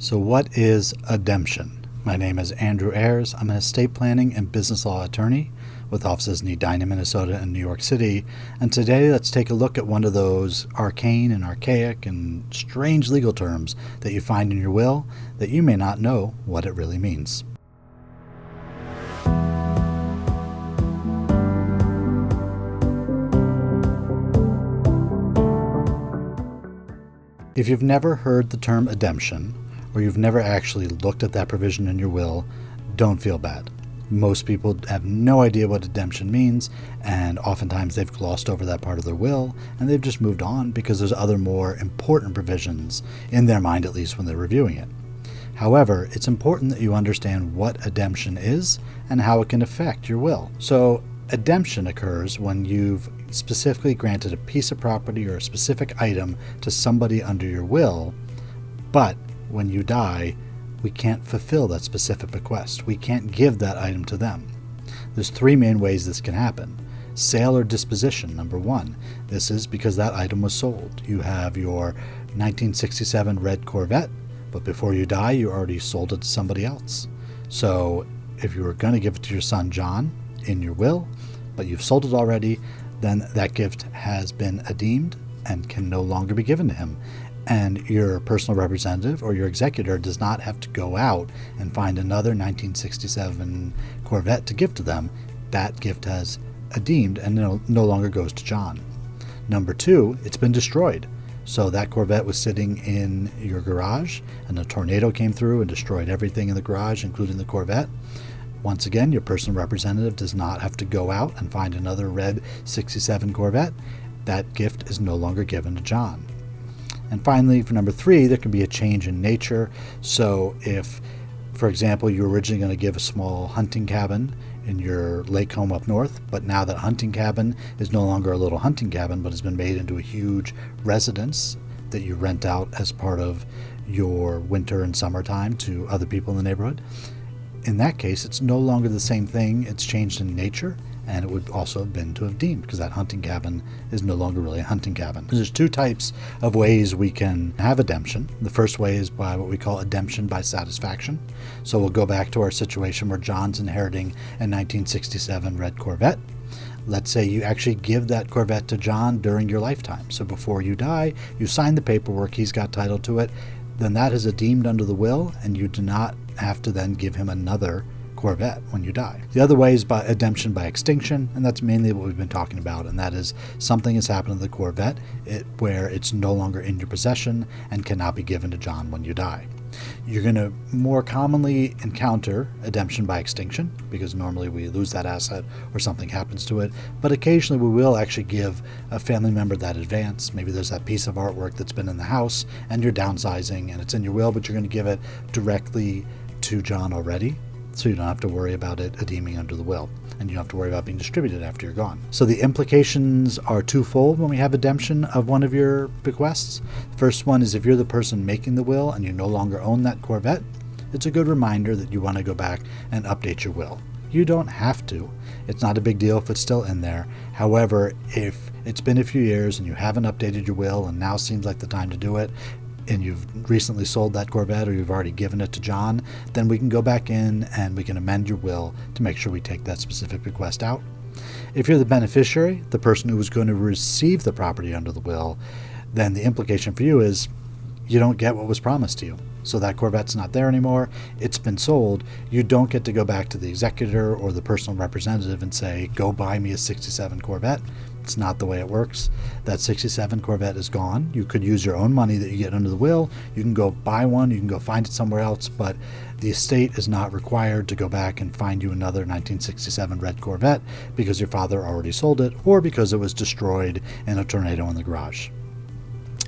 So what is Ademption? My name is Andrew Ayers. I'm an estate planning and business law attorney with offices in Edina, Minnesota and New York City. And today let's take a look at one of those arcane and archaic and strange legal terms that you find in your will that you may not know what it really means. If you've never heard the term Ademption, or you've never actually looked at that provision in your will, don't feel bad. Most people have no idea what Ademption means, and oftentimes they've glossed over that part of their will, and they've just moved on because there's other more important provisions, in their mind at least when they're reviewing it. However, it's important that you understand what Ademption is and how it can affect your will. So, Ademption occurs when you've specifically granted a piece of property or a specific item to somebody under your will, but when you die, we can't fulfill that specific bequest. We can't give that item to them. There's three main ways this can happen. Sale or disposition, number one. This is because that item was sold. You have your 1967 red Corvette, but before you die, you already sold it to somebody else. So if you were going to give it to your son John in your will, but you've sold it already, then that gift has been deemed and can no longer be given to him. And your personal representative or your executor does not have to go out and find another 1967 Corvette to give to them. That gift has deemed and no longer goes to John. Number two, it's been destroyed. So that Corvette was sitting in your garage and a tornado came through and destroyed everything in the garage, including the Corvette. Once again, your personal representative does not have to go out and find another red 67 Corvette. That gift is no longer given to John. And finally, for number three, there can be a change in nature. So if, for example, you were originally going to give a small hunting cabin in your lake home up north, but now that hunting cabin is no longer a little hunting cabin, but has been made into a huge residence that you rent out as part of your winter and summertime to other people in the neighborhood. In that case, it's no longer the same thing. It's changed in nature. And it would also have been to have deemed, because that hunting cabin is no longer really a hunting cabin. There's two types of ways we can have Ademption. The first way is by what we call Ademption by satisfaction. So we'll go back to our situation where John's inheriting a 1967 red Corvette. Let's say you actually give that Corvette to John during your lifetime. So before you die, you sign the paperwork, he's got title to it, then that is deemed under the will, and you do not have to then give him another Corvette when you die. The other way is by Ademption by extinction, and that's mainly what we've been talking about, and that is something has happened to the Corvette where it's no longer in your possession and cannot be given to John when you die. You're going to more commonly encounter Ademption by extinction because normally we lose that asset or something happens to it, but occasionally we will actually give a family member that advance. Maybe there's that piece of artwork that's been in the house and you're downsizing and it's in your will, but you're going to give it directly to John already. So you don't have to worry about it deeming under the will, and you don't have to worry about being distributed after you're gone. So the implications are twofold when we have Ademption of one of your bequests. The first one is if you're the person making the will and you no longer own that Corvette, it's a good reminder that you want to go back and update your will. You don't have to. It's not a big deal if it's still in there. However, if it's been a few years and you haven't updated your will and now seems like the time to do it, and you've recently sold that Corvette or you've already given it to John, then we can go back in and we can amend your will to make sure we take that specific bequest out. If you're the beneficiary, the person who was going to receive the property under the will, then the implication for you is you don't get what was promised to you. So that Corvette's not there anymore. It's been sold. You don't get to go back to the executor or the personal representative and say, go buy me a 67 Corvette. It's not the way it works. That 67 Corvette is gone. You could use your own money that you get under the will. You can go buy one. You can go find it somewhere else, but the estate is not required to go back and find you another 1967 red Corvette because your father already sold it or because it was destroyed in a tornado in the garage.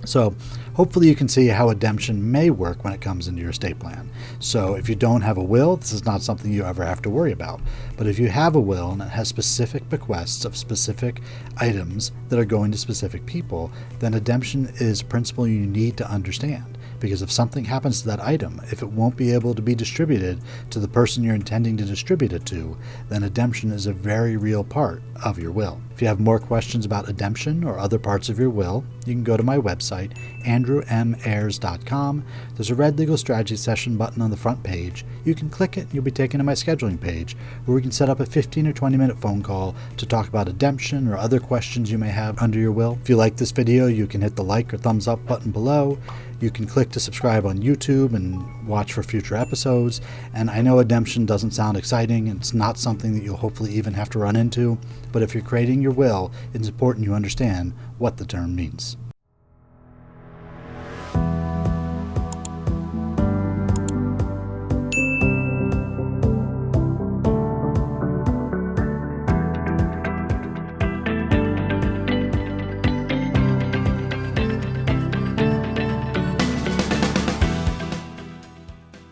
So hopefully you can see how Ademption may work when it comes into your estate plan. So if you don't have a will, this is not something you ever have to worry about. But if you have a will and it has specific bequests of specific items that are going to specific people, then Ademption is a principle you need to understand because if something happens to that item, if it won't be able to be distributed to the person you're intending to distribute it to, then ademption is a very real part of your will. If you have more questions about ademption or other parts of your will, you can go to my website, andrewmayers.com. There's a red legal strategy session button on the front page. You can click it and you'll be taken to my scheduling page, where we can set up a 15 or 20 minute phone call to talk about ademption or other questions you may have under your will. If you like this video, you can hit the like or thumbs up button below. You can click to subscribe on YouTube and watch for future episodes. And I know ademption doesn't sound exciting. It's not something that you'll hopefully even have to run into. But if you're creating your will, it's important you understand what the term means.